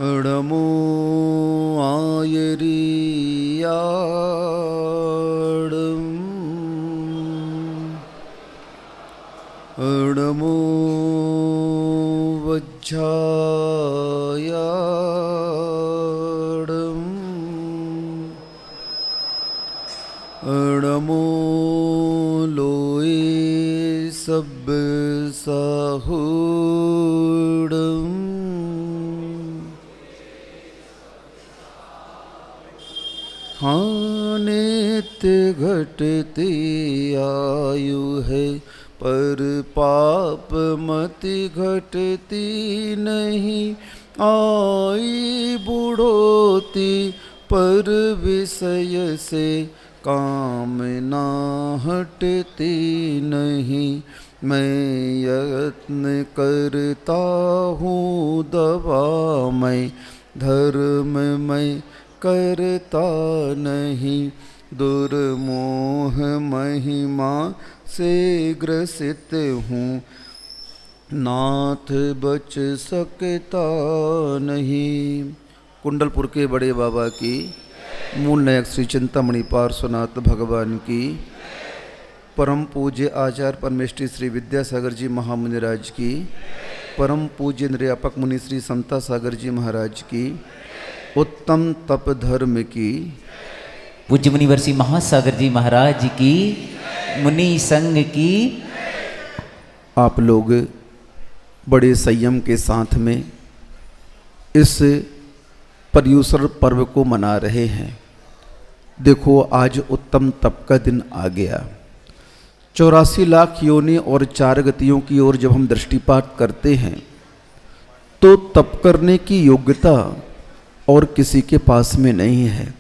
नमो आयरियाडं नमो वज्रायाडं नमो लोए सब साहुडं नित्य घटती आयु है पर पाप मति घटती नहीं। आई बुढ़ोती पर विषय से कामना हटती नहीं। मैं यत्न करता हूँ दवा मैं धर्म में करता नहीं। दुर्मोह महिमा से ग्रसित हूँ नाथ बच सकता नहीं। कुंडलपुर के बड़े बाबा की मूल नायक श्री चिंतामणि पार्श्वनाथ भगवान की परम पूज्य आचार्य परमेष्ठी श्री विद्यासागर जी महामुनिराज की परम पूज्य निर्यापक मुनि श्री समता सागर जी महाराज की उत्तम तप धर्म की पूज्य मुनिवर श्री महासागर जी महाराज की मुनि संघ की। आप लोग बड़े संयम के साथ में इस पर्युषण पर्व को मना रहे हैं। देखो आज उत्तम तप का दिन आ गया। 84 लाख योनि और 4 गतियों की ओर जब हम दृष्टिपात करते हैं तो तप करने की योग्यता और किसी के पास में नहीं है।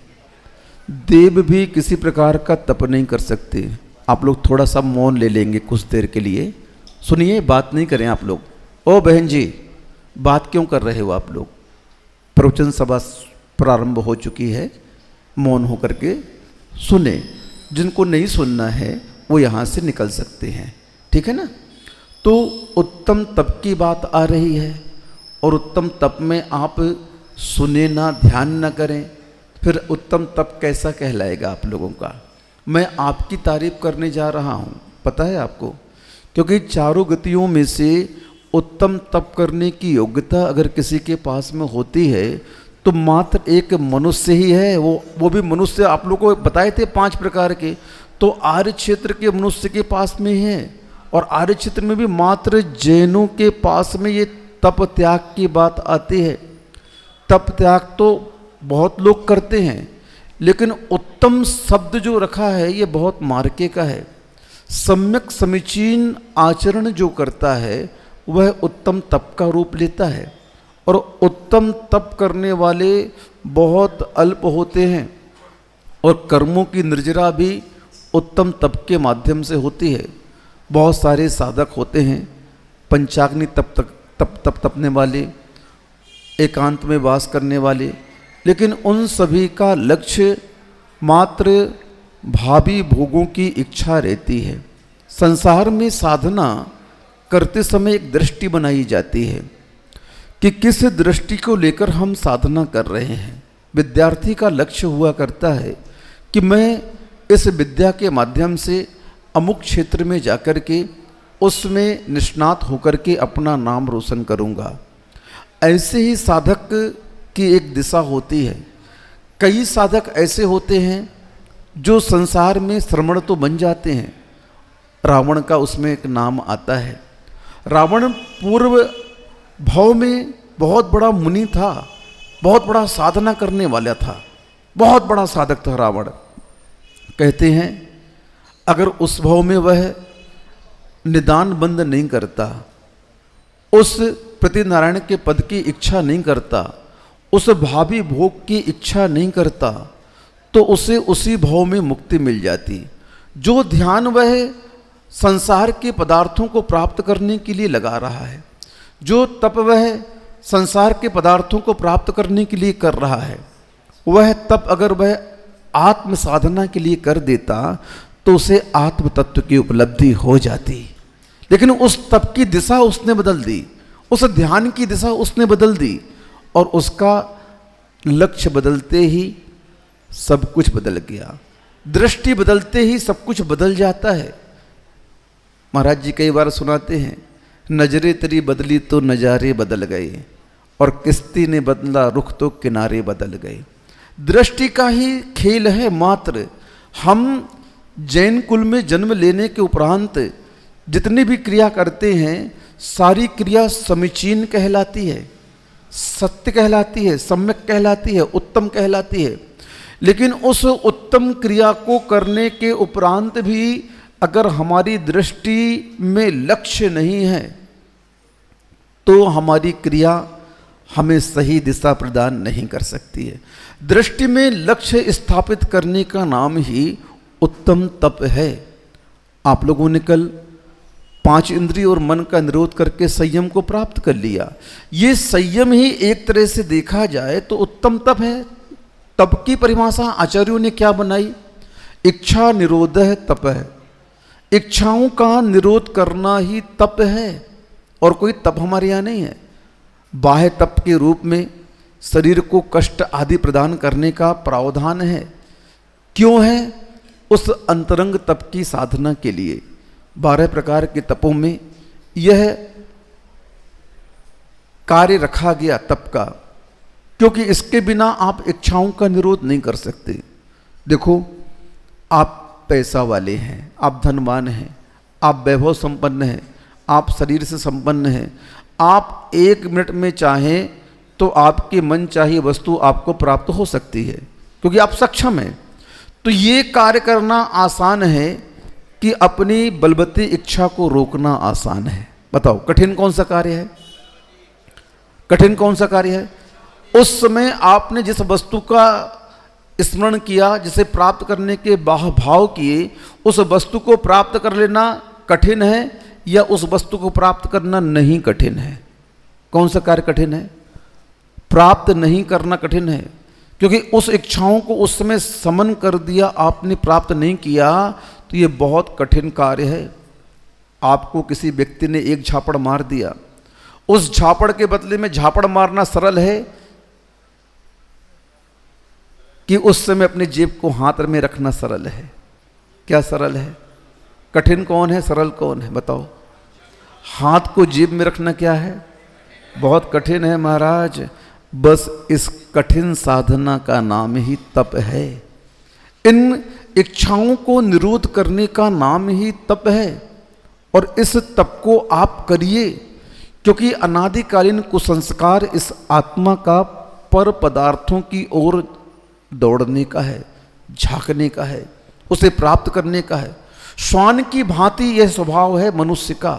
देव भी किसी प्रकार का तप नहीं कर सकते। आप लोग थोड़ा सा मौन ले लेंगे कुछ देर के लिए। सुनिए, बात नहीं करें आप लोग। ओ बहन जी, बात क्यों कर रहे हो आप लोग? प्रवचन सभा प्रारंभ हो चुकी है, मौन होकर के सुने। जिनको नहीं सुनना है वो यहाँ से निकल सकते हैं, ठीक है ना। तो उत्तम तप की बात आ रही है और उत्तम तप में आप सुने ना, ध्यान ना करें, फिर उत्तम तप कैसा कहलाएगा आप लोगों का। मैं आपकी तारीफ करने जा रहा हूँ, पता है आपको, क्योंकि चारों गतियों में से उत्तम तप करने की योग्यता अगर किसी के पास में होती है तो मात्र एक मनुष्य ही है। वो भी मनुष्य आप लोगों को बताए थे 5 प्रकार के, तो आर्य क्षेत्र के मनुष्य के पास में है। और आर्य क्षेत्र में भी मात्र जैनों के पास में ये तप त्याग की बात आती है। तप त्याग तो बहुत लोग करते हैं, लेकिन उत्तम शब्द जो रखा है ये बहुत मार्के का है। सम्यक समीचीन आचरण जो करता है वह उत्तम तप का रूप लेता है। और उत्तम तप करने वाले बहुत अल्प होते हैं और कर्मों की निर्जरा भी उत्तम तप के माध्यम से होती है। बहुत सारे साधक होते हैं, पंचाग्नि तपने वाले, एकांत में वास करने वाले, लेकिन उन सभी का लक्ष्य मात्र भावी भोगों की इच्छा रहती है। संसार में साधना करते समय एक दृष्टि बनाई जाती है कि किस दृष्टि को लेकर हम साधना कर रहे हैं। विद्यार्थी का लक्ष्य हुआ करता है कि मैं इस विद्या के माध्यम से अमुक क्षेत्र में जाकर के उसमें निष्णात होकर के अपना नाम रोशन करूंगा। ऐसे ही साधक की एक दिशा होती है। कई साधक ऐसे होते हैं जो संसार में श्रमण तो बन जाते हैं। रावण का उसमें एक नाम आता है। रावण पूर्व भाव में बहुत बड़ा मुनि था, बहुत बड़ा साधना करने वाला था, बहुत बड़ा साधक था रावण। कहते हैं अगर उस भाव में वह निदान बंद नहीं करता, उस प्रतिनारायण के पद की इच्छा नहीं करता, उस भावी भोग की इच्छा नहीं करता, तो उसे उसी भाव में मुक्ति मिल जाती। जो ध्यान वह संसार के पदार्थों को प्राप्त करने के लिए लगा रहा है, जो तप वह संसार के पदार्थों को प्राप्त करने के लिए कर रहा है, वह तप अगर वह आत्म साधना के लिए कर देता तो उसे आत्म तत्व की उपलब्धि हो जाती। लेकिन उस तप की दिशा उसने बदल दी, उस ध्यान की दिशा उसने बदल दी और उसका लक्ष्य बदलते ही सब कुछ बदल गया। दृष्टि बदलते ही सब कुछ बदल जाता है। महाराज जी कई बार सुनाते हैं, नजरे तेरी बदली तो नजारे बदल गए, और किश्ती ने बदला रुख तो किनारे बदल गए। दृष्टि का ही खेल है मात्र। हम जैन कुल में जन्म लेने के उपरांत जितनी भी क्रिया करते हैं, सारी क्रिया समीचीन कहलाती है, सत्य कहलाती है, सम्यक कहलाती है, उत्तम कहलाती है। लेकिन उस उत्तम क्रिया को करने के उपरांत भी अगर हमारी दृष्टि में लक्ष्य नहीं है, तो हमारी क्रिया हमें सही दिशा प्रदान नहीं कर सकती है। दृष्टि में लक्ष्य स्थापित करने का नाम ही उत्तम तप है। आप लोगों ने कल 5 इंद्रिय और मन का निरोध करके संयम को प्राप्त कर लिया। ये संयम ही एक तरह से देखा जाए तो उत्तम तप है। तप की परिभाषा आचार्यों ने क्या बनाई? इच्छा निरोध है तप है। इच्छाओं का निरोध करना ही तप है, और कोई तप हमारे यहाँ नहीं है। बाह्य तप के रूप में शरीर को कष्ट आदि प्रदान करने का प्रावधान है। क्यों है? उस अंतरंग तप की साधना के लिए 12 प्रकार के तपों में यह कार्य रखा गया तप का, क्योंकि इसके बिना आप इच्छाओं का निरोध नहीं कर सकते। देखो, आप पैसा वाले हैं, आप धनवान हैं, आप वैभव संपन्न हैं, आप शरीर से संपन्न हैं, आप 1 मिनट में चाहें तो आपकी मन चाहिए वस्तु आपको प्राप्त हो सकती है, क्योंकि आप सक्षम हैं। तो ये कार्य करना आसान है कि अपनी बलवती इच्छा को रोकना आसान है। बताओ, कठिन कौन सा कार्य है? कठिन कौन सा कार्य है? उस समय आपने जिस वस्तु का स्मरण किया, जिसे प्राप्त करने के भाव किए, उस वस्तु को प्राप्त कर लेना कठिन है या उस वस्तु को प्राप्त करना नहीं कठिन है? कौन सा कार्य कठिन है? प्राप्त नहीं करना कठिन है, क्योंकि उस इच्छाओं को उस समय समन कर दिया, आपने प्राप्त नहीं किया, तो ये बहुत कठिन कार्य है। आपको किसी व्यक्ति ने एक झापड़ मार दिया, उस झापड़ के बदले में झापड़ मारना सरल है कि उस समय अपनी जेब को हाथ में रखना सरल है? क्या सरल है? कठिन कौन है, सरल कौन है? बताओ। हाथ को जेब में रखना क्या है? बहुत कठिन है महाराज। बस इस कठिन साधना का नाम ही तप है। इन इच्छाओं को निरोध करने का नाम ही तप है, और इस तप को आप करिए, क्योंकि अनादिकालीन कुसंस्कार इस आत्मा का पर पदार्थों की ओर दौड़ने का है, झांकने का है, उसे प्राप्त करने का है। श्वान की भांति यह स्वभाव है मनुष्य का।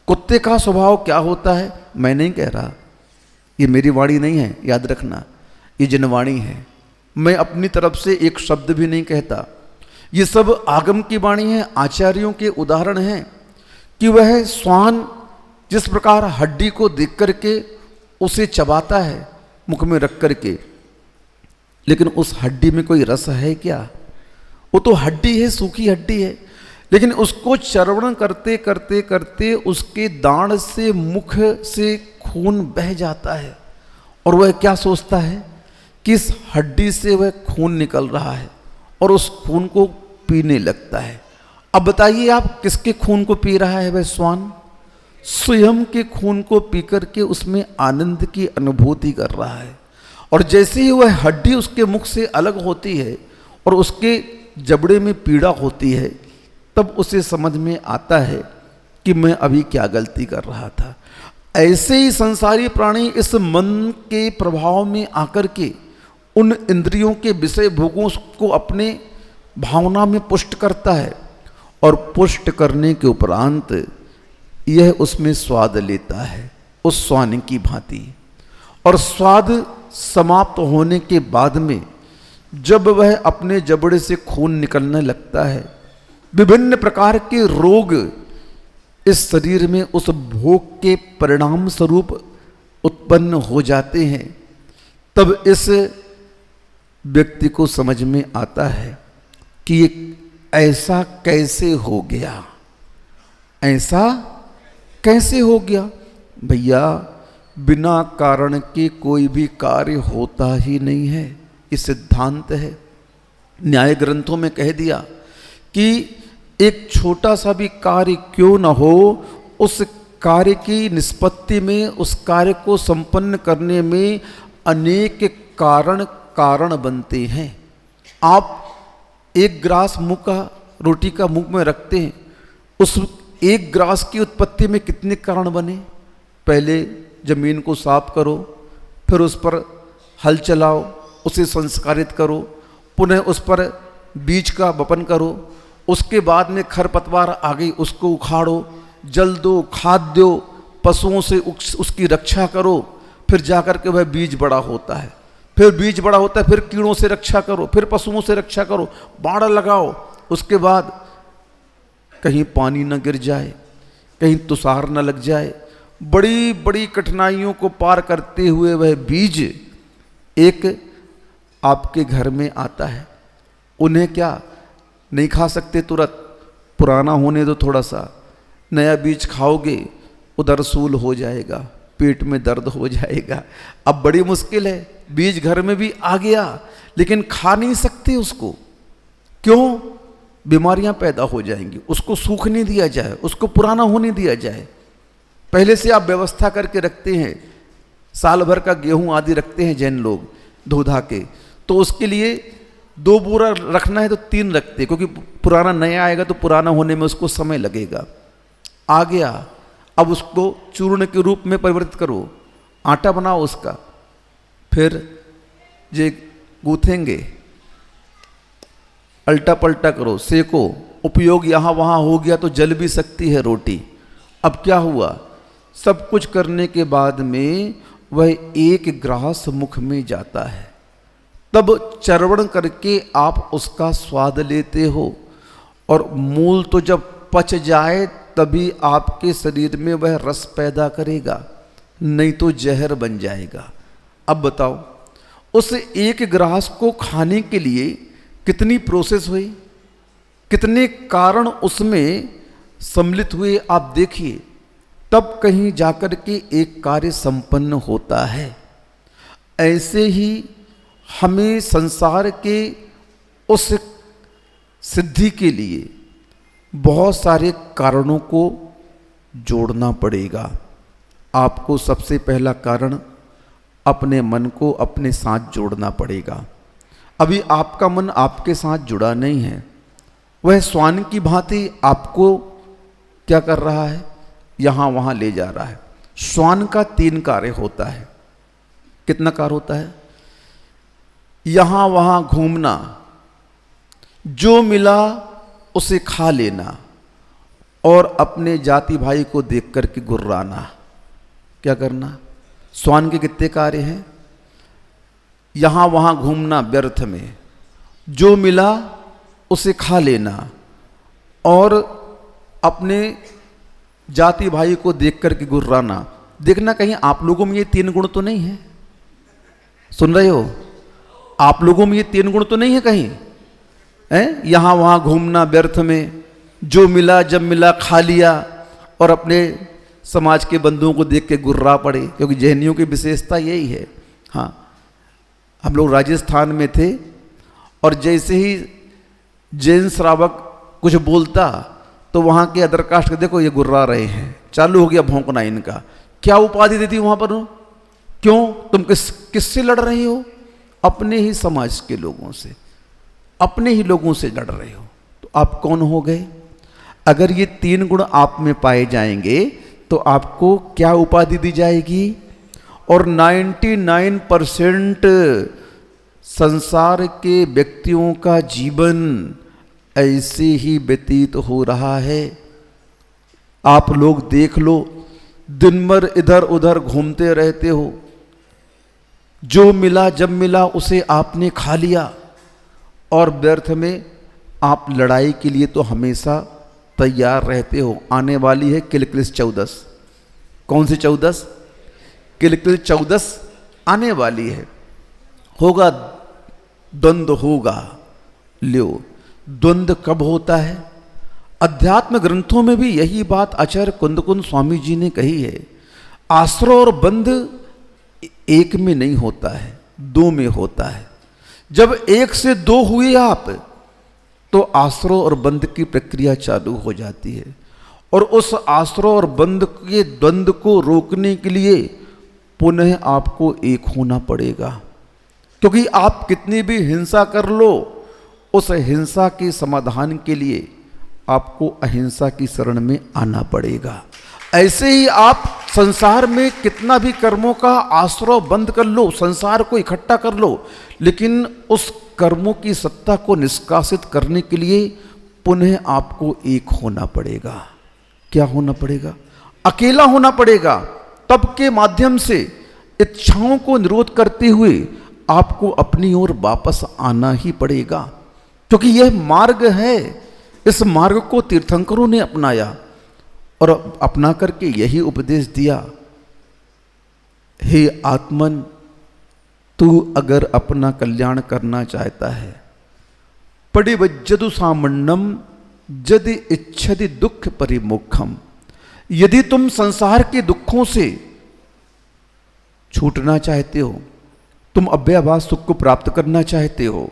कुत्ते का स्वभाव क्या होता है? मैं नहीं कह रहा, ये मेरी वाणी नहीं है, याद रखना, ये जनवाणी है। मैं अपनी तरफ से एक शब्द भी नहीं कहता। ये सब आगम की वाणी है, आचार्यों के उदाहरण हैं कि वह श्वान जिस प्रकार हड्डी को देख करके उसे चबाता है मुख में रख करके, लेकिन उस हड्डी में कोई रस है क्या? वो तो हड्डी है, सूखी हड्डी है, लेकिन उसको चर्वण करते करते करते उसके दांत से, मुख से खून बह जाता है, और वह क्या सोचता है कि इस हड्डी से वह खून निकल रहा है, और उस खून को पीने लगता है। अब बताइए, आप किसके खून को पी रहा है वह श्वान? स्वयं के खून को पी करके उसमें आनंद की अनुभूति कर रहा है। और जैसे ही वह हड्डी उसके मुख से अलग होती है और उसके जबड़े में पीड़ा होती है, तब उसे समझ में आता है कि मैं अभी क्या गलती कर रहा था। ऐसे ही संसारी प्राणी इस मन के प्रभाव में आकर के उन इंद्रियों के विषय भोगों को अपने भावना में पुष्ट करता है, और पुष्ट करने के उपरांत यह उसमें स्वाद लेता है, उस स्वान की भांति। और स्वाद समाप्त होने के बाद में जब वह अपने जबड़े से खून निकलने लगता है, विभिन्न प्रकार के रोग इस शरीर में उस भोग के परिणाम स्वरूप उत्पन्न हो जाते हैं। तब इस व्यक्ति को समझ में आता है कि ये ऐसा कैसे हो गया, ऐसा कैसे हो गया। भैया, बिना कारण के कोई भी कार्य होता ही नहीं है, ये सिद्धांत है। न्याय ग्रंथों में कह दिया कि एक छोटा सा भी कार्य क्यों न हो, उस कार्य की निष्पत्ति में, उस कार्य को संपन्न करने में अनेक कारण बनते हैं। आप एक ग्रास रोटी का मुंह में रखते हैं, उस एक ग्रास की उत्पत्ति में कितने कारण बने। पहले जमीन को साफ करो, फिर उस पर हल चलाओ, उसे संस्कारित करो, पुनः उस पर बीज का वपन करो, उसके बाद में खरपतवार आ गई उसको उखाड़ो, जल दो, खाद दो, पशुओं से उसकी रक्षा करो, फिर जाकर के वह बीज बड़ा होता है। फिर बीज बड़ा होता है, फिर कीड़ों से रक्षा करो, फिर पशुओं से रक्षा करो, बाड़ा लगाओ। उसके बाद कहीं पानी न गिर जाए, कहीं तुषार न लग जाए, बड़ी बड़ी कठिनाइयों को पार करते हुए वह बीज एक आपके घर में आता है। उन्हें क्या नहीं खा सकते तुरंत, पुराना होने दो थोड़ा सा। नया बीज खाओगे उधर सूल हो जाएगा, पेट में दर्द हो जाएगा। अब बड़ी मुश्किल है, बीज घर में भी आ गया लेकिन खा नहीं सकते उसको। क्यों? बीमारियां पैदा हो जाएंगी। उसको सूख नहीं दिया जाए, उसको पुराना होने दिया जाए। पहले से आप व्यवस्था करके रखते हैं, साल भर का गेहूं आदि रखते हैं जैन लोग धो धा के, तो उसके लिए 2 बोरा रखना है तो 3 रखते, क्योंकि पुराना नया आएगा तो पुराना होने में उसको समय लगेगा। आ गया, अब उसको चूर्ण के रूप में परिवर्तित करो, आटा बनाओ उसका, फिर जे गूंथेंगे, अल्टा पल्टा करो, सेको, उपयोग यहाँ वहाँ हो गया तो जल भी सकती है रोटी। अब क्या हुआ? सब कुछ करने के बाद में वह एक ग्रास मुख में जाता है, तब चर्वण करके आप उसका स्वाद लेते हो, और मूल तो जब पच जाए तभी आपके शरीर में वह रस पैदा करेगा, नहीं तो जहर बन जाएगा। अब बताओ, उस एक ग्रास को खाने के लिए कितनी प्रोसेस हुई, कितने कारण उसमें सम्मिलित हुए, आप देखिए, तब कहीं जाकर के एक कार्य संपन्न होता है। ऐसे ही हमें संसार के उस सिद्धि के लिए बहुत सारे कारणों को जोड़ना पड़ेगा। आपको सबसे पहला कारण अपने मन को अपने साथ जोड़ना पड़ेगा। अभी आपका मन आपके साथ जुड़ा नहीं है, वह श्वान की भांति आपको क्या कर रहा है, यहाँ वहाँ ले जा रहा है। श्वान का 3 कार्य होता है। कितना कार्य होता है? यहाँ वहाँ घूमना, जो मिला उसे खा लेना, और अपने जाति भाई को देख कर के गुर्राना। क्या करना? श्वान के कितने कार्य हैं? यहाँ वहाँ घूमना व्यर्थ में, जो मिला उसे खा लेना, और अपने जाति भाई को देख कर के गुर्राना। देखना कहीं आप लोगों में ये 3 गुण तो नहीं है? सुन रहे हो? आप लोगों में ये 3 गुण तो नहीं है कहीं? यहाँ वहाँ घूमना व्यर्थ में, जो मिला जब मिला खा लिया, और अपने समाज के बंधुओं को देख के गुर्रा पड़े, क्योंकि जैनियों की विशेषता यही है। हाँ, हम लोग राजस्थान में थे, और जैसे ही जैन श्रावक कुछ बोलता तो वहाँ के अदर कास्ट के देखो ये गुर्रा रहे हैं, चालू हो गया भौंकना इनका। क्या उपाधि देती वहाँ पर? क्यों? तुम किससे लड़ रहे हो? अपने ही समाज के लोगों से, अपने ही लोगों से लड़ रहे हो। तो आप कौन हो गए? अगर ये 3 गुण आप में पाए जाएंगे तो आपको क्या उपाधि दी जाएगी? और 99% संसार के व्यक्तियों का जीवन ऐसे ही व्यतीत हो रहा है। आप लोग देख लो, दिन भर इधर उधर घूमते रहते हो, जो मिला जब मिला उसे आपने खा लिया, और व्यर्थ में आप लड़ाई के लिए तो हमेशा तैयार रहते हो। आने वाली है किलकिलिस 14। कौन सी 14? किलकिलिस 14 आने वाली है। होगा द्वंद्व, होगा। लो, द्वंद्व कब होता है? अध्यात्म ग्रंथों में भी यही बात आचार्य कुंदकुंद स्वामी जी ने कही है। आश्रय और बंध एक में नहीं होता है, दो में होता है। जब एक से दो हुए आप, तो आश्रय और बंध की प्रक्रिया चालू हो जाती है। और उस आश्रय और बंध के द्वंद्व को रोकने के लिए पुनः आपको एक होना पड़ेगा। क्योंकि आप कितनी भी हिंसा कर लो, उस हिंसा के समाधान के लिए आपको अहिंसा की शरण में आना पड़ेगा। ऐसे ही आप संसार में कितना भी कर्मों का आश्रय बंद कर लो, संसार को इकट्ठा कर लो, लेकिन उस कर्मों की सत्ता को निष्कासित करने के लिए पुनः आपको एक होना पड़ेगा। क्या होना पड़ेगा? अकेला होना पड़ेगा। तब के माध्यम से इच्छाओं को निरोध करते हुए आपको अपनी ओर वापस आना ही पड़ेगा, क्योंकि यह मार्ग है। इस मार्ग को तीर्थंकरों ने अपनाया और अपना करके यही उपदेश दिया, हे आत्मन, तू अगर अपना कल्याण करना चाहता है, पडिवज्जतु सामण्यम यदि इच्छति दुख परिमुखम, यदि तुम संसार के दुखों से छूटना चाहते हो, तुम अव्ययभाव सुख को प्राप्त करना चाहते हो,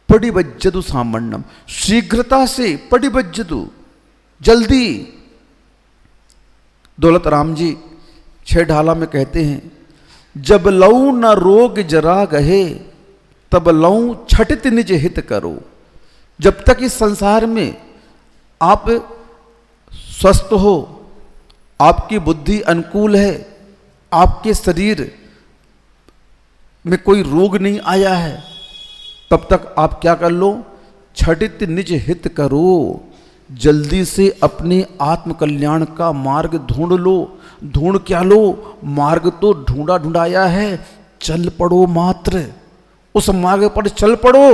पडिवज्जतु सामण्यम, शीघ्रता से, पडिवज्जतु, जल्दी। दौलत राम जी छह ढाला में कहते हैं, जब लऊ न रोग जरा गहे, तब लऊ छटित निज हित करो। जब तक इस संसार में आप स्वस्थ हो, आपकी बुद्धि अनुकूल है, आपके शरीर में कोई रोग नहीं आया है, तब तक आप क्या कर लो? छटित निज हित करो। जल्दी से अपने आत्म कल्याण का मार्ग ढूंढ लो। ढूंढ क्या लो? मार्ग तो ढूंढा ढूंढाया है, चल पड़ो मात्र, उस मार्ग पर चल पड़ो।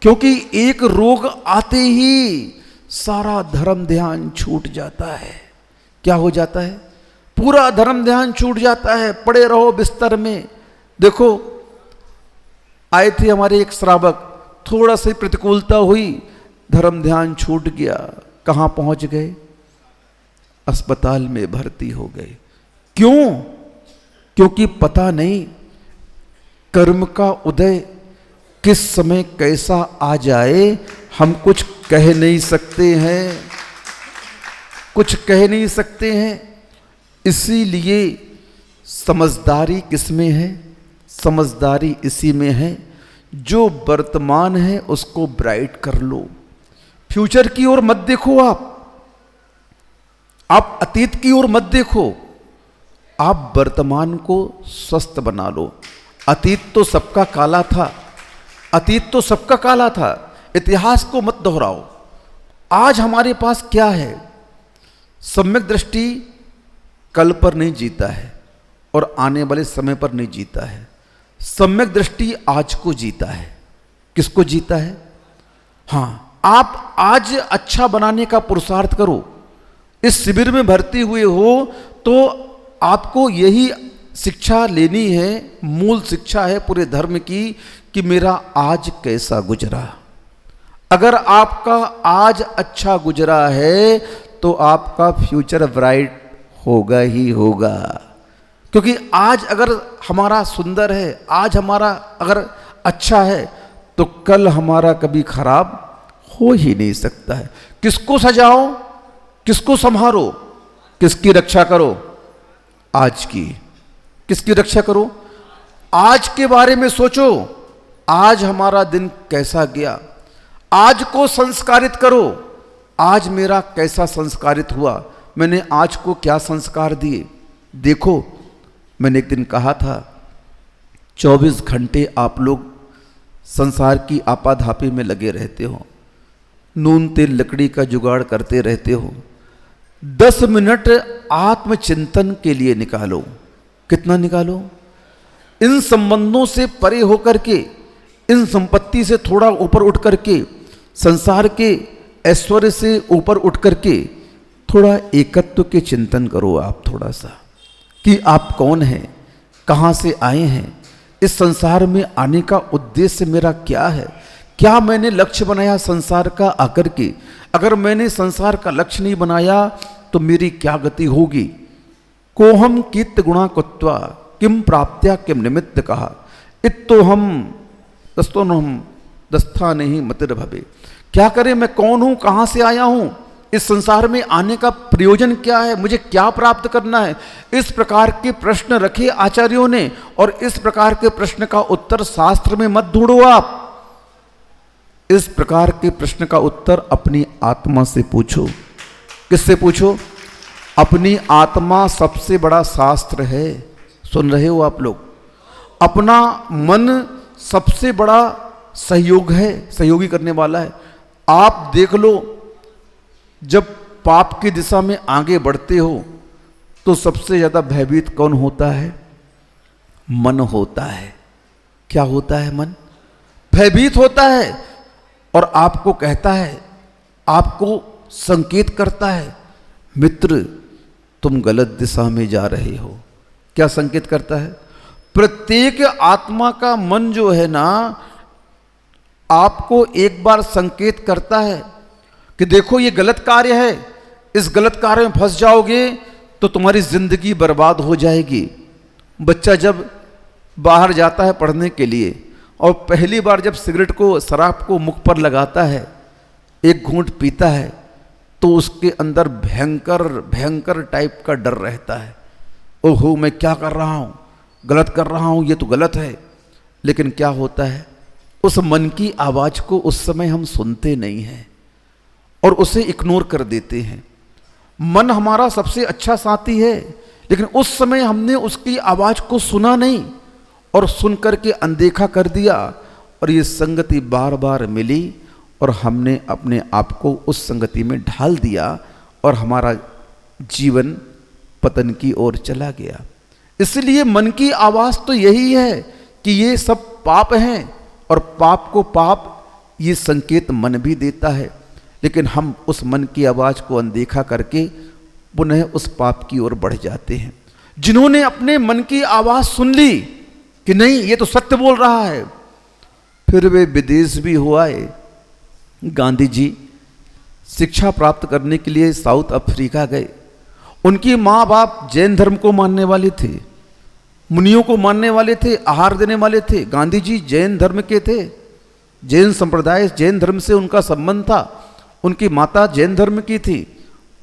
क्योंकि एक रोग आते ही सारा धर्म ध्यान छूट जाता है। क्या हो जाता है? पूरा धर्म ध्यान छूट जाता है। पड़े रहो बिस्तर में। देखो, आए थे हमारे एक श्रावक, थोड़ा सी प्रतिकूलता हुई, धर्म ध्यान छूट गया। कहां पहुंच गए? अस्पताल में भर्ती हो गए। क्यों? क्योंकि पता नहीं कर्म का उदय किस समय कैसा आ जाए, हम कुछ कह नहीं सकते हैं, कुछ कह नहीं सकते हैं। इसीलिए समझदारी किस में है? समझदारी इसी में है, जो वर्तमान है उसको ब्राइट कर लो। फ्यूचर की ओर मत देखो, आप अतीत की ओर मत देखो, आप वर्तमान को स्वस्थ बना लो। अतीत तो सबका काला था, अतीत तो सबका काला था। इतिहास को मत दोहराओ। आज हमारे पास क्या है? सम्यक दृष्टि कल पर नहीं जीता है और आने वाले समय पर नहीं जीता है। सम्यक दृष्टि आज को जीता है। किसको जीता है? हाँ, आप आज अच्छा बनाने का पुरुषार्थ करो। इस शिविर में भर्ती हुए हो तो आपको यही शिक्षा लेनी है, मूल शिक्षा है पूरे धर्म की, कि मेरा आज कैसा गुजरा। अगर आपका आज अच्छा गुजरा है तो आपका फ्यूचर ब्राइट होगा ही होगा। क्योंकि आज अगर हमारा सुंदर है, आज हमारा अगर अच्छा है, तो कल हमारा कभी खराब हो ही नहीं सकता है। किसको सजाओ, किसको संभारो, किसकी रक्षा करो? आज की। किसकी रक्षा करो? आज के बारे में सोचो। आज हमारा दिन कैसा गया, आज को संस्कारित करो। आज मेरा कैसा संस्कारित हुआ, मैंने आज को क्या संस्कार दिए। देखो, मैंने एक दिन कहा था, 24 घंटे आप लोग संसार की आपाधापी में लगे रहते हो, नून तेल लकड़ी का जुगाड़ करते रहते हो। 10 मिनट आत्मचिंतन के लिए निकालो। कितना निकालो? इन संबंधों से परे होकर के, इन संपत्ति से थोड़ा ऊपर उठ करके, संसार के ऐश्वर्य से ऊपर उठ करके थोड़ा एकत्व के चिंतन करो आप थोड़ा सा, कि आप कौन हैं, कहाँ से आए हैं, इस संसार में आने का उद्देश्य मेरा क्या है, क्या मैंने लक्ष्य बनाया संसार का आकर के। अगर मैंने संसार का लक्ष्य नहीं बनाया तो मेरी क्या गति होगी। कोहम कीर्त गुणा कुत्वा किम प्राप्त्या किम निमित्त कहा इतो हम दस्था नहीं मतिर भवे। क्या करें, मैं कौन हूं, कहां से आया हूं, इस संसार में आने का प्रयोजन क्या है, मुझे क्या प्राप्त करना है। इस प्रकार के प्रश्न रखे आचार्यों ने, और इस प्रकार के प्रश्न का उत्तर शास्त्र में मत ढूंढो आप। इस प्रकार के प्रश्न का उत्तर अपनी आत्मा से पूछो। किससे पूछो? अपनी आत्मा सबसे बड़ा शास्त्र है। सुन रहे हो आप लोग? अपना मन सबसे बड़ा सहयोग है, सहयोगी करने वाला है। आप देख लो, जब पाप की दिशा में आगे बढ़ते हो तो सबसे ज्यादा भयभीत कौन होता है? मन होता है। क्या होता है? मन भयभीत होता है और आपको कहता है, आपको संकेत करता है, मित्र तुम गलत दिशा में जा रहे हो। क्या संकेत करता है? प्रत्येक आत्मा का मन जो है ना, आपको एक बार संकेत करता है कि देखो ये गलत कार्य है, इस गलत कार्य में फंस जाओगे तो तुम्हारी जिंदगी बर्बाद हो जाएगी। बच्चा जब बाहर जाता है पढ़ने के लिए और पहली बार जब सिगरेट को, शराब को मुख पर लगाता है, एक घूंट पीता है, तो उसके अंदर भयंकर भयंकर टाइप का डर रहता है। ओहो, मैं क्या कर रहा हूँ, गलत कर रहा हूँ, ये तो गलत है। लेकिन क्या होता है, उस मन की आवाज को उस समय हम सुनते नहीं हैं और उसे इग्नोर कर देते हैं। मन हमारा सबसे अच्छा साथी है, लेकिन उस समय हमने उसकी आवाज को सुना नहीं और सुन करके अनदेखा कर दिया, और ये संगति बार बार मिली और हमने अपने आप को उस संगति में ढाल दिया और हमारा जीवन पतन की ओर चला गया। इसलिए मन की आवाज तो यही है कि ये सब पाप हैं, और पाप को पाप ये संकेत मन भी देता है, लेकिन हम उस मन की आवाज को अनदेखा करके पुनः उस पाप की ओर बढ़ जाते हैं। जिन्होंने अपने मन की आवाज सुन ली कि नहीं ये तो सत्य बोल रहा है, फिर वे विदेश भी हो आए। गांधी जी शिक्षा प्राप्त करने के लिए साउथ अफ्रीका गए। उनकी माँ बाप जैन धर्म को मानने वाले थे, मुनियों को मानने वाले थे, आहार देने वाले थे। गांधी जी जैन धर्म के थे, जैन संप्रदाय, जैन धर्म से उनका संबंध था। उनकी माता जैन धर्म की थी,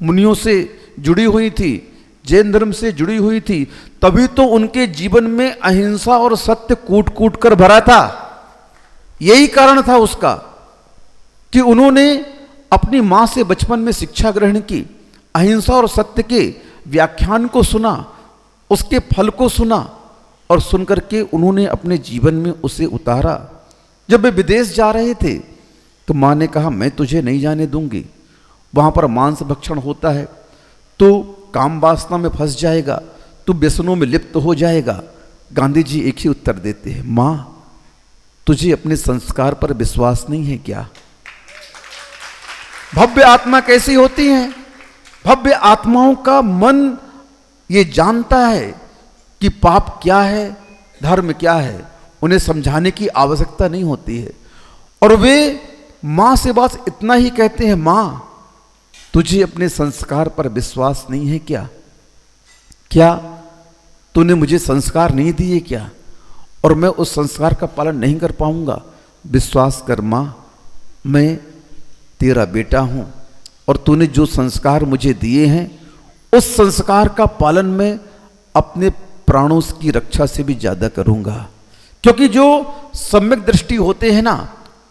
मुनियों से जुड़ी हुई थी, जैन धर्म से जुड़ी हुई थी। तभी तो उनके जीवन में अहिंसा और सत्य कूट कूट कर भरा था। यही कारण था उसका कि उन्होंने अपनी मां से बचपन में शिक्षा ग्रहण की, अहिंसा और सत्य के व्याख्यान को सुना, उसके फल को सुना, और सुनकर के उन्होंने अपने जीवन में उसे उतारा। जब वे विदेश जा रहे थे तो मां ने कहा, मैं तुझे नहीं जाने दूंगी, वहां पर मांस भक्षण होता है, तो काम वासना में फंस जाएगा, तू व्यसनों में लिप्त हो जाएगा। गांधी जी एक ही उत्तर देते हैं, मां तुझे अपने संस्कार पर विश्वास नहीं है क्या? भव्य आत्मा कैसी होती है? भव्य आत्माओं का मन ये जानता है कि पाप क्या है, धर्म क्या है। उन्हें समझाने की आवश्यकता नहीं होती है, और वे मां से बस इतना ही कहते हैं, मां तुझे अपने संस्कार पर विश्वास नहीं है क्या? क्या तूने मुझे संस्कार नहीं दिए क्या? और मैं उस संस्कार का पालन नहीं कर पाऊंगा? विश्वास कर मां, मैं तेरा बेटा हूं, और तूने जो संस्कार मुझे दिए हैं उस संस्कार का पालन मैं अपने प्राणों की रक्षा से भी ज्यादा करूंगा। क्योंकि जो सम्यक दृष्टि होते हैं ना,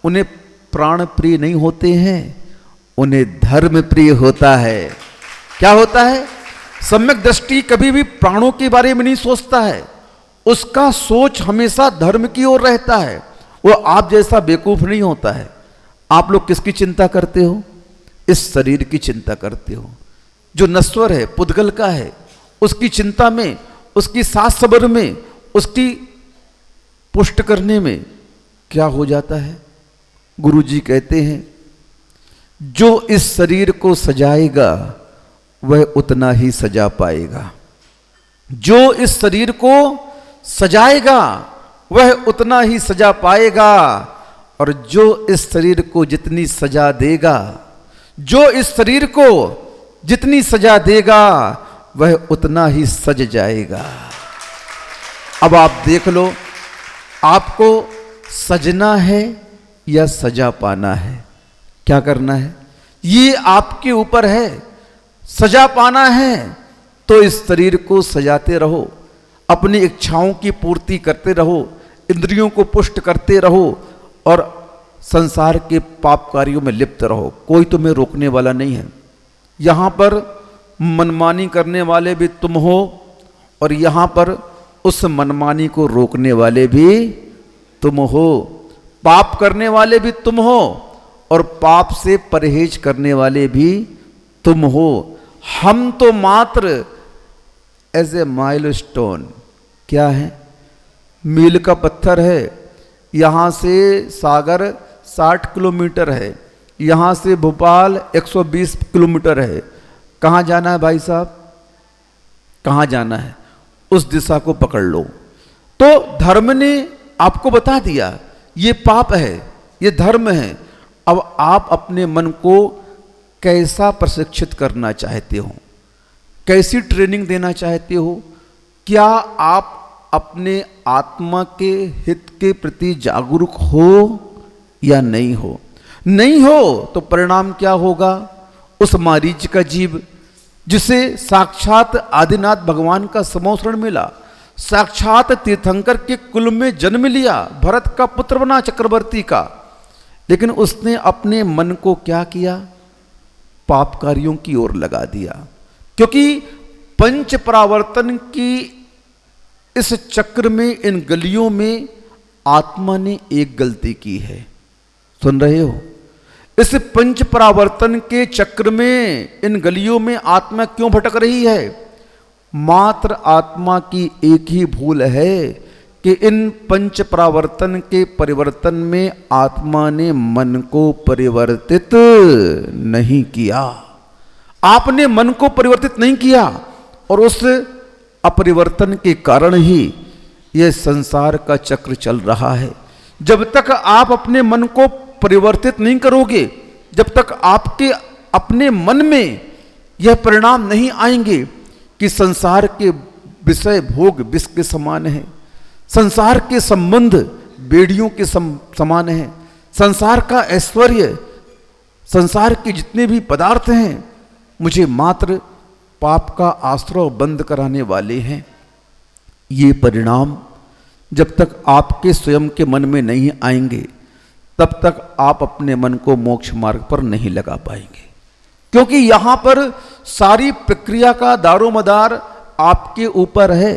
उन्हें प्राण प्रिय नहीं होते हैं, उन्हें धर्म प्रिय होता है। क्या होता है? सम्यक दृष्टि कभी भी प्राणों के बारे में नहीं सोचता है, उसका सोच हमेशा धर्म की ओर रहता है। वो आप जैसा बेवकूफ नहीं होता है। आप लोग किसकी चिंता करते हो? इस शरीर की चिंता करते हो, जो नश्वर है, पुद्गल का है, उसकी चिंता में, उसकी साथ सबर में, उसकी पुष्ट करने में क्या हो जाता है? गुरु जी कहते हैं, जो इस शरीर को सजाएगा वह उतना ही सजा पाएगा। जो इस शरीर को सजाएगा वह उतना ही सजा पाएगा, और जो इस शरीर को जितनी सजा देगा, जो इस शरीर को जितनी सजा देगा, वह उतना ही सज जाएगा। अब आप देख लो, आपको सजना है या सजा पाना है, क्या करना है ये आपके ऊपर है। सजा पाना है तो इस शरीर को सजाते रहो, अपनी इच्छाओं की पूर्ति करते रहो, इंद्रियों को पुष्ट करते रहो और संसार के पाप कार्यों में लिप्त रहो। कोई तुम्हें रोकने वाला नहीं है। यहां पर मनमानी करने वाले भी तुम हो और यहां पर उस मनमानी को रोकने वाले भी तुम हो। पाप करने वाले भी तुम हो और पाप से परहेज करने वाले भी तुम हो। हम तो मात्र एज ए माइलस्टोन, क्या है, मील का पत्थर है। यहां से सागर 60 किलोमीटर है, यहां से भोपाल 120 किलोमीटर है। कहां जाना है भाई साहब, कहां जाना है, उस दिशा को पकड़ लो। तो धर्म ने आपको बता दिया ये पाप है, ये धर्म है। अब आप अपने मन को कैसा प्रशिक्षित करना चाहते हो, कैसी ट्रेनिंग देना चाहते हो? क्या आप अपने आत्मा के हित के प्रति जागरूक हो या नहीं हो? नहीं हो तो परिणाम क्या होगा? उस मारीच का जीव जिसे साक्षात आदिनाथ भगवान का समोसरण मिला, साक्षात तीर्थंकर के कुल में जन्म लिया, भरत का पुत्र बना चक्रवर्ती का, लेकिन उसने अपने मन को क्या किया? पाप कार्यों की ओर लगा दिया। क्योंकि पंच परावर्तन की इस चक्र में, इन गलियों में आत्मा ने एक गलती की है। सुन रहे हो? इस पंच परावर्तन के चक्र में, इन गलियों में आत्मा क्यों भटक रही है? मात्र आत्मा की एक ही भूल है कि इन पंच परावर्तन के परिवर्तन में आत्मा ने मन को परिवर्तित नहीं किया। आपने मन को परिवर्तित नहीं किया और उस अपरिवर्तन के कारण ही यह संसार का चक्र चल रहा है। जब तक आप अपने मन को परिवर्तित नहीं करोगे, जब तक आपके अपने मन में यह परिणाम नहीं आएंगे कि संसार के विषय भोग विष के समान है, संसार के संबंध बेड़ियों के समान है, संसार का ऐश्वर्य, संसार के जितने भी पदार्थ हैं मुझे मात्र पाप का आश्रय बंद कराने वाले हैं। ये परिणाम जब तक आपके स्वयं के मन में नहीं आएंगे तब तक आप अपने मन को मोक्ष मार्ग पर नहीं लगा पाएंगे। क्योंकि यहां पर सारी प्रक्रिया का दारोमदार आपके ऊपर है।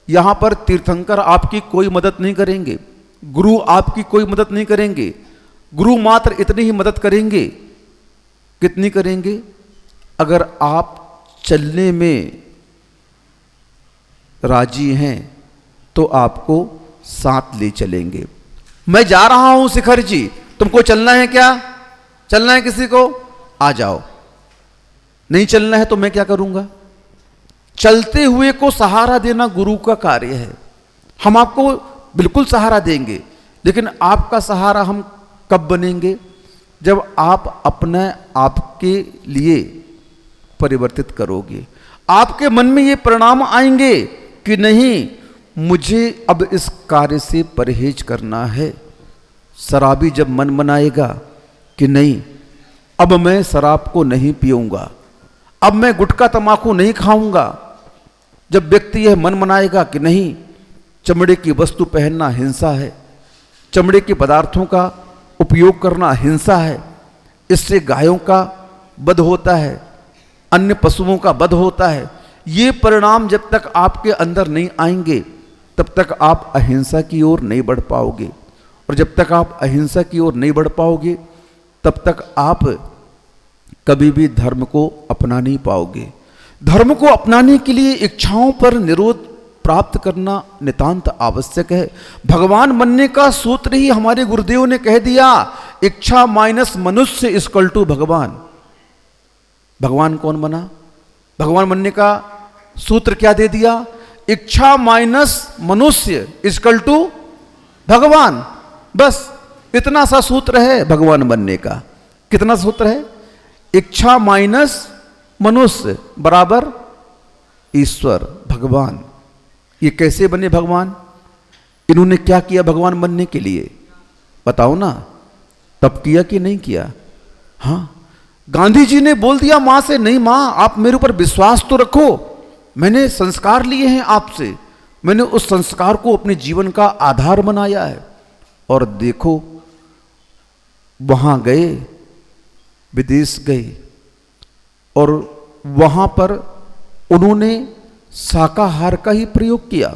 यहां पर तीर्थंकर आपकी कोई मदद नहीं करेंगे, गुरु आपकी कोई मदद नहीं करेंगे। गुरु मात्र इतनी ही मदद करेंगे, कितनी करेंगे? अगर आप चलने में राजी हैं तो आपको साथ ले चलेंगे। मैं जा रहा हूं शिखर जी, तुमको चलना है क्या? चलना है किसी को? आ जाओ। नहीं चलना है तो मैं क्या करूंगा? चलते हुए को सहारा देना गुरु का कार्य है। हम आपको बिल्कुल सहारा देंगे, लेकिन आपका सहारा हम कब बनेंगे? जब आप अपने आपके लिए परिवर्तित करोगे। आपके मन में ये परिणाम आएंगे कि नहीं, मुझे अब इस कार्य से परहेज करना है। शराबी जब मन बनाएगा कि नहीं, अब मैं शराब को नहीं पीऊंगा, अब मैं गुटखा तमाकू नहीं खाऊंगा, जब व्यक्ति यह मन बनाएगा कि नहीं, चमड़े की वस्तु पहनना हिंसा है, चमड़े के पदार्थों का उपयोग करना हिंसा है, इससे गायों का वध होता है, अन्य पशुओं का वध होता है, ये परिणाम जब तक आपके अंदर नहीं आएंगे तब तक आप अहिंसा की ओर नहीं बढ़ पाओगे। और जब तक आप अहिंसा की ओर नहीं बढ़ पाओगे तब तक आप कभी भी धर्म को अपना नहीं पाओगे। धर्म को अपनाने के लिए इच्छाओं पर निरोध प्राप्त करना नितांत आवश्यक है। भगवान बनने का सूत्र ही हमारे गुरुदेव ने कह दिया, इच्छा माइनस मनुष्य इक्वल टू भगवान। भगवान कौन बना? भगवान बनने का सूत्र क्या दे दिया? इच्छा माइनस मनुष्य इक्वल टू भगवान। बस इतना सा सूत्र है भगवान बनने का। कितना सूत्र है? इच्छा माइनस मनुष्य बराबर ईश्वर, भगवान, ये कैसे बने भगवान? इन्होंने क्या किया भगवान बनने के लिए? बताओ ना, तब किया कि नहीं किया? हाँ, गांधी जी ने बोल दिया मां से, नहीं मां, आप मेरे ऊपर विश्वास तो रखो, मैंने संस्कार लिए हैं आपसे, मैंने उस संस्कार को अपने जीवन का आधार बनाया है। और देखो, वहां गए, विदेश गए, और वहां पर उन्होंने शाकाहार का ही प्रयोग किया।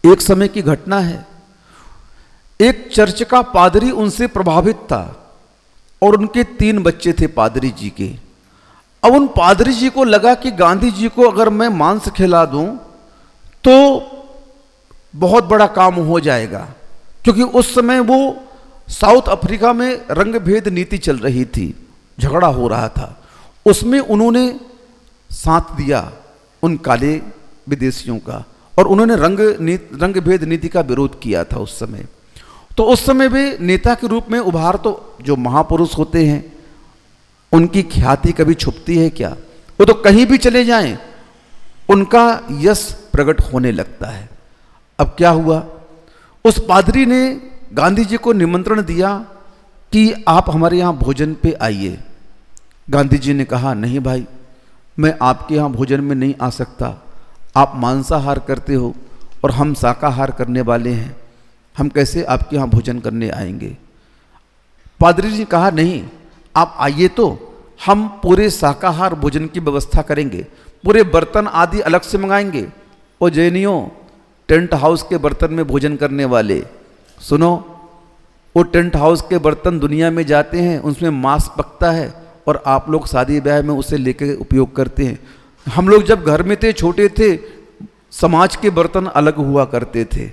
एक समय की घटना है, एक चर्च का पादरी उनसे प्रभावित था और उनके 3 बच्चे थे पादरी जी के। अब उन पादरी जी को लगा कि गांधी जी को अगर मैं मांस खिला दूं तो बहुत बड़ा काम हो जाएगा, क्योंकि उस समय वो साउथ अफ्रीका में रंग भेद नीति चल रही थी, झगड़ा हो रहा था। उसमें उन्होंने साथ दिया उन काले विदेशियों का, और उन्होंने रंग भेद नीति का विरोध किया था उस समय। तो उस समय वे नेता के रूप में उभार, तो जो महापुरुष होते हैं उनकी ख्याति कभी छुपती है क्या? वो तो कहीं भी चले जाएं उनका यश प्रकट होने लगता है। अब क्या हुआ, उस पादरी ने गांधी जी को निमंत्रण दिया कि आप हमारे यहाँ भोजन पे आइए। गांधी जी ने कहा, नहीं भाई, मैं आपके यहाँ भोजन में नहीं आ सकता, आप मांसाहार करते हो और हम शाकाहार करने वाले हैं, हम कैसे आपके यहाँ भोजन करने आएंगे? पादरी जी ने कहा, नहीं, आप आइए तो हम पूरे शाकाहार भोजन की व्यवस्था करेंगे, पूरे बर्तन आदि अलग से मंगाएंगे। और जैनियों, टेंट हाउस के बर्तन में भोजन करने वाले, सुनो, वो टेंट हाउस के बर्तन दुनिया में जाते हैं, उसमें मांस पकता है और आप लोग शादी ब्याह में उसे लेकर उपयोग करते हैं। हम लोग जब घर में थे, छोटे थे, समाज के बर्तन अलग हुआ करते थे,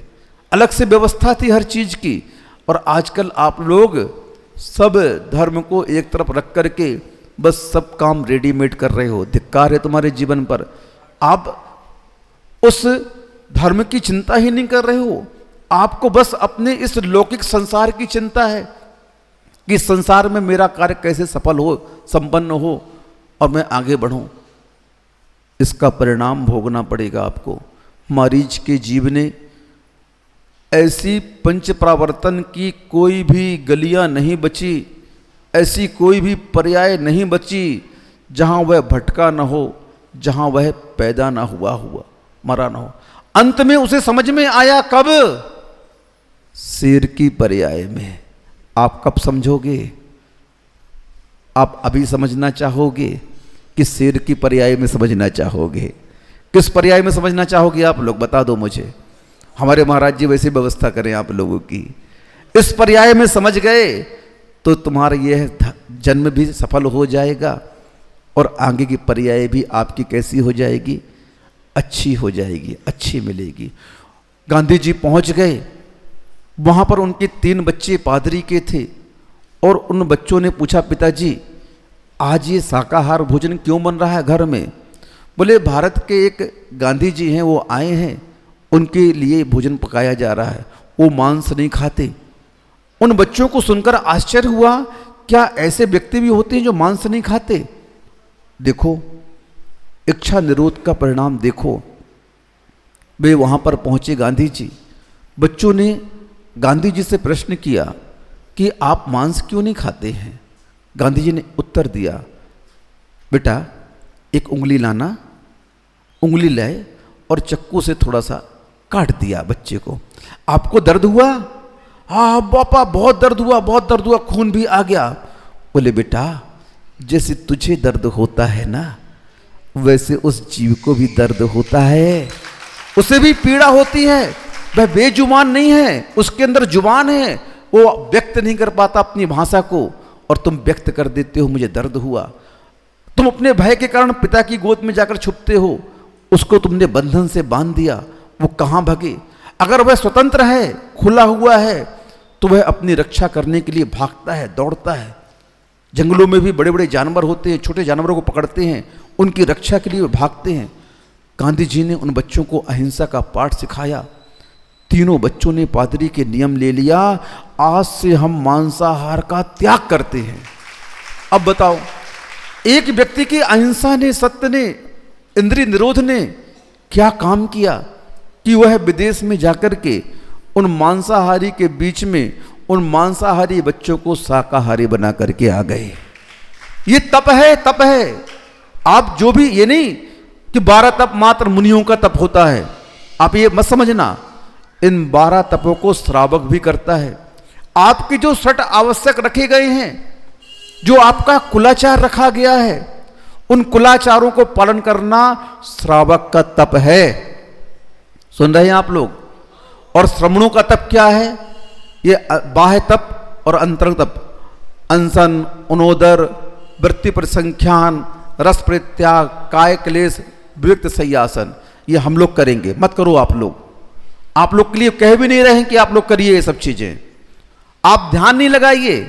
अलग से व्यवस्था थी हर चीज की। और आजकल आप लोग सब धर्म को एक तरफ रख करके बस सब काम रेडीमेड कर रहे हो। धिक्कार है तुम्हारे जीवन पर। आप उस धर्म की चिंता ही नहीं कर रहे हो, आपको बस अपने इस लौकिक संसार की चिंता है कि संसार में मेरा कार्य कैसे सफल हो, संपन्न हो और मैं आगे बढ़ूं। इसका परिणाम भोगना पड़ेगा आपको। मरीज के जीव ने ऐसी पंच प्रावर्तन की कोई भी गलियां नहीं बची, ऐसी कोई भी पर्याय नहीं बची जहां वह भटका न हो, जहां वह पैदा ना हुआ मरा ना हो। अंत में उसे समझ में आया कब? शेर की पर्याय में। आप कब समझोगे? आप अभी समझना चाहोगे कि शेर की पर्याय में समझना चाहोगे? किस पर्याय में समझना चाहोगे आप लोग, बता दो मुझे। हमारे महाराज जी वैसे व्यवस्था करें आप लोगों की। इस पर्याय में समझ गए तो तुम्हारा यह जन्म भी सफल हो जाएगा और आगे की पर्याय भी आपकी कैसी हो जाएगी? अच्छी हो जाएगी, अच्छी मिलेगी। गांधी जी पहुंच गए, वहां पर उनके 3 बच्चे पादरी के थे और उन बच्चों ने पूछा, पिताजी आज ये शाकाहार भोजन क्यों बन रहा है घर में? बोले, भारत के एक गांधी जी हैं, वो आए हैं, उनके लिए भोजन पकाया जा रहा है, वो मांस नहीं खाते। उन बच्चों को सुनकर आश्चर्य हुआ, क्या ऐसे व्यक्ति भी होते हैं जो मांस नहीं खाते? देखो, इच्छा निरोध का परिणाम देखो। वे वहां पर पहुंचे गांधी जी। बच्चों ने गांधी जी से प्रश्न किया कि आप मांस क्यों नहीं खाते हैं? गांधी जी ने उत्तर दिया, बेटा एक उंगली लाना, उंगली लाए और चक्कू से थोड़ा सा काट दिया बच्चे को। आपको दर्द हुआ? हाँ पापा, बहुत दर्द हुआ, बहुत दर्द हुआ, खून भी आ गया। बोले, बेटा जैसे तुझे दर्द होता है ना, वैसे उस जीव को भी दर्द होता है, उसे भी पीड़ा होती है। वह बेजुबान नहीं है, उसके अंदर जुबान है, वो व्यक्त नहीं कर पाता अपनी भाषा को, और तुम व्यक्त कर देते हो मुझे दर्द हुआ। तुम अपने भय के कारण पिता की गोद में जाकर छुपते हो, उसको तुमने बंधन से बांध दिया, वो कहां भागे? अगर वह स्वतंत्र है, खुला हुआ है, तो वह अपनी रक्षा करने के लिए भागता है, दौड़ता है। जंगलों में भी बड़े बड़े जानवर होते हैं, छोटे जानवरों को पकड़ते हैं, उनकी रक्षा के लिए भागते हैं। गांधी जी ने उन बच्चों को अहिंसा का पाठ सिखाया। तीनों बच्चों ने पादरी के नियम ले लिया, आज से हम मांसाहार का त्याग करते हैं। अब बताओ, एक व्यक्ति की अहिंसा ने, सत्य ने इंद्रिय निरोध ने क्या काम किया कि वह विदेश में जाकर के उन मांसाहारी के बीच में उन मांसाहारी बच्चों को शाकाहारी बना करके आ गए। ये तप है, तप है। आप जो भी, ये नहीं कि 12 तप मात्र मुनियों का तप होता है, आप ये मत समझना। इन 12 तपों को श्रावक भी करता है। आपके जो 6 आवश्यक रखे गए हैं, जो आपका कुलाचार रखा गया है, उन कुलाचारों को पालन करना श्रावक का तप है। सुन रहे हैं आप लोग? और श्रमणों का तप क्या है? ये बाह्य तप और अंतरंग तप, अनशन, उनोदर, वृत्ति परिसंख्यान, रस परित्याग, काय क्लेश, विविक्त सय्यासन, ये हम लोग करेंगे। मत करो आप लोग। आप लोग के लिए कह भी नहीं रहे हैं कि आप लोग करिए ये सब चीजें। आप ध्यान नहीं लगाइए,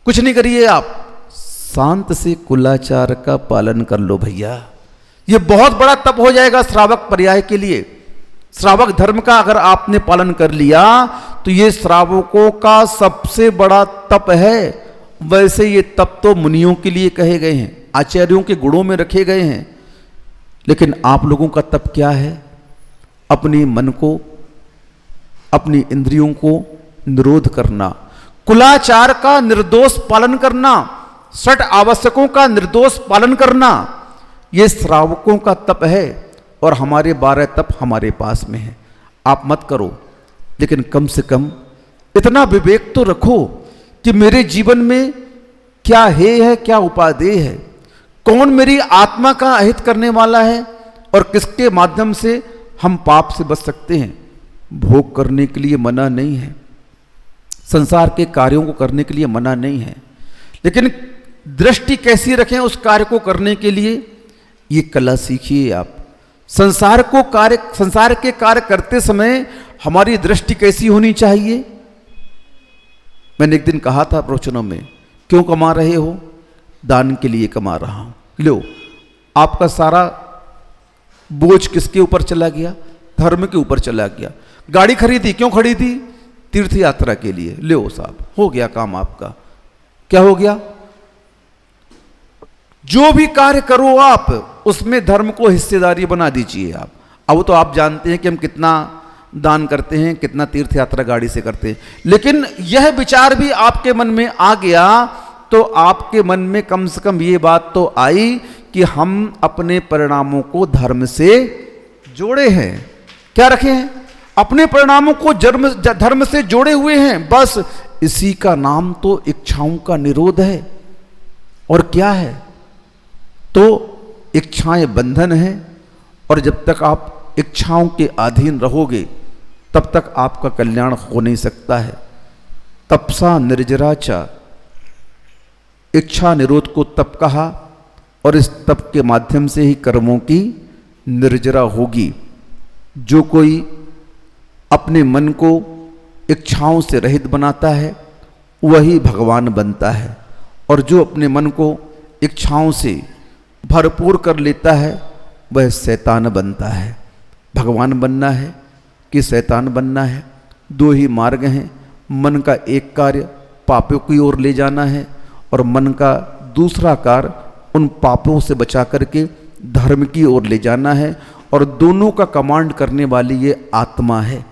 कुछ नहीं करिए, आप शांत से कुलाचार का पालन कर लो भैया। ये बहुत बड़ा तप हो जाएगा श्रावक पर्याय के लिए। श्रावक धर्म का अगर आपने पालन कर लिया तो ये श्रावकों का सबसे बड़ा तप है। वैसे ये तप तो मुनियों के लिए कहे गए हैं, आचार्यों के गुणों में रखे गए हैं, लेकिन आप लोगों का तप क्या है? अपने मन को, अपनी इंद्रियों को निरोध करना, कुलाचार का निर्दोष पालन करना, 6 आवश्यकों का निर्दोष पालन करना, ये श्रावकों का तप है। और हमारे 12 तप हमारे पास में है। आप मत करो, लेकिन कम से कम इतना विवेक तो रखो कि मेरे जीवन में क्या है क्या उपादेय है, कौन मेरी आत्मा का अहित करने वाला है और किसके माध्यम से हम पाप से बच सकते हैं। भोग करने के लिए मना नहीं है, संसार के कार्यों को करने के लिए मना नहीं है, लेकिन दृष्टि कैसी रखें उस कार्य को करने के लिए, ये कला सीखिए आप। संसार के कार्य करते समय हमारी दृष्टि कैसी होनी चाहिए? मैंने एक दिन कहा था प्रवचनों में, क्यों कमा रहे हो? दान के लिए कमा रहा हूं। लो, आपका सारा बोझ किसके ऊपर चला गया? धर्म के ऊपर चला गया। गाड़ी खरीदी, क्यों खरीदी? तीर्थ यात्रा के लिए। लो साहब, हो गया काम आपका। क्या हो गया? जो भी कार्य करो आप, उसमें धर्म को हिस्सेदारी बना दीजिए आप। अब तो आप जानते हैं कि हम कितना दान करते हैं, कितना तीर्थ यात्रा गाड़ी से करते हैं, लेकिन यह विचार भी आपके मन में आ गया तो आपके मन में कम से कम ये बात तो आई कि हम अपने परिणामों को धर्म से जोड़े हैं। क्या रखे हैं? अपने परिणामों को धर्म से जोड़े हुए हैं। बस इसी का नाम तो इच्छाओं का निरोध है। और क्या है? तो इच्छाएं बंधन है, और जब तक आप इच्छाओं के अधीन रहोगे तब तक आपका कल्याण हो नहीं सकता है। तपसा निर्जराचा, इच्छा निरोध को तप कहा, और इस तप के माध्यम से ही कर्मों की निर्जरा होगी। जो कोई अपने मन को इच्छाओं से रहित बनाता है वही भगवान बनता है, और जो अपने मन को इच्छाओं से भरपूर कर लेता है वह शैतान बनता है। भगवान बनना है कि शैतान बनना है, दो ही मार्ग हैं। मन का एक कार्य पापों की ओर ले जाना है, और मन का दूसरा कार्य उन पापों से बचा करके धर्म की ओर ले जाना है, और दोनों का कमांड करने वाली ये आत्मा है।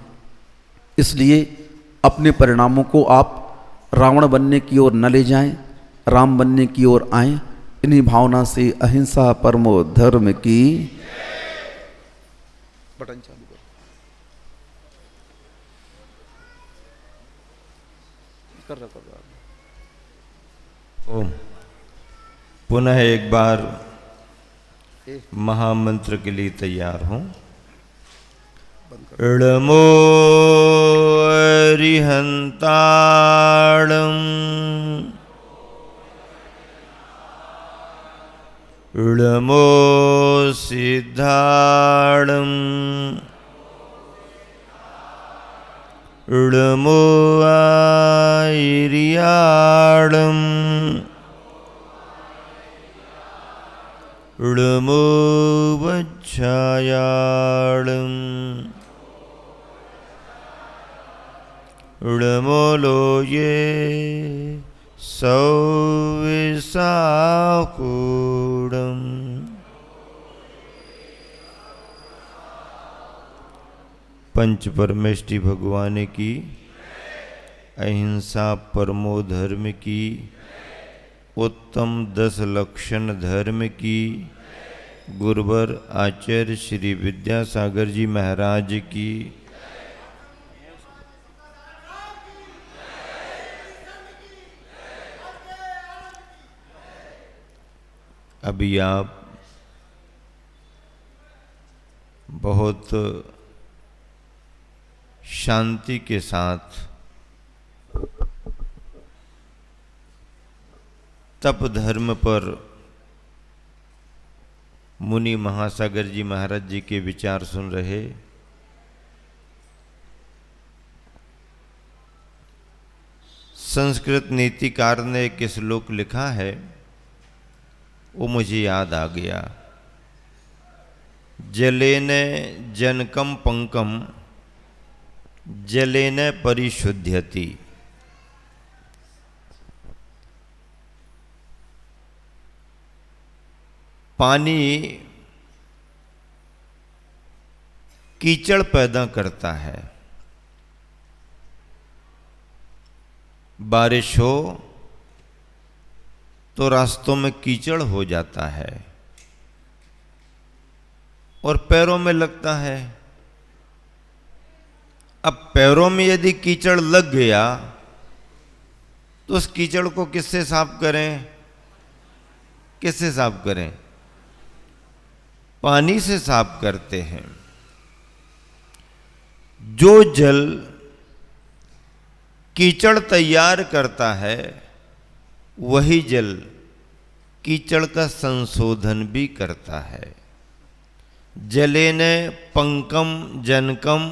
इसलिए अपने परिणामों को आप रावण बनने की ओर न ले जाएं, राम बनने की ओर आएं। इन्हीं भावना से अहिंसा परमो धर्म की। बटन चालू कर ओम। पुनः एक बार महामंत्र के लिए तैयार हूं। इळमो अरिहंताणं इळमो सिद्धाणं इळमो आयर्याणं इळमो वच्छायाणं इळमो लोये सौविसाकूडम् पंच परमेष्टि भगवान की, अहिंसा परमो धर्म की, उत्तम 10 लक्षण धर्म की, गुरुवर आचार्य श्री विद्यासागर जी महाराज की। अभी आप बहुत शांति के साथ तप धर्म पर मुनि महासागर जी महाराज जी के विचार सुन रहे। संस्कृत नीतिकार ने एक श्लोक लिखा है, वो मुझे याद आ गया। जलेन जनकम पंकम जलेन परिशुद्ध्यति। पानी कीचड़ पैदा करता है। बारिश हो तो रास्तों में कीचड़ हो जाता है और पैरों में लगता है। अब पैरों में यदि कीचड़ लग गया तो उस कीचड़ को किससे साफ करें? किससे साफ करें? पानी से साफ करते हैं। जो जल कीचड़ तैयार करता है वही जल कीचड़ का संशोधन भी करता है। जलेन पंकम जनकम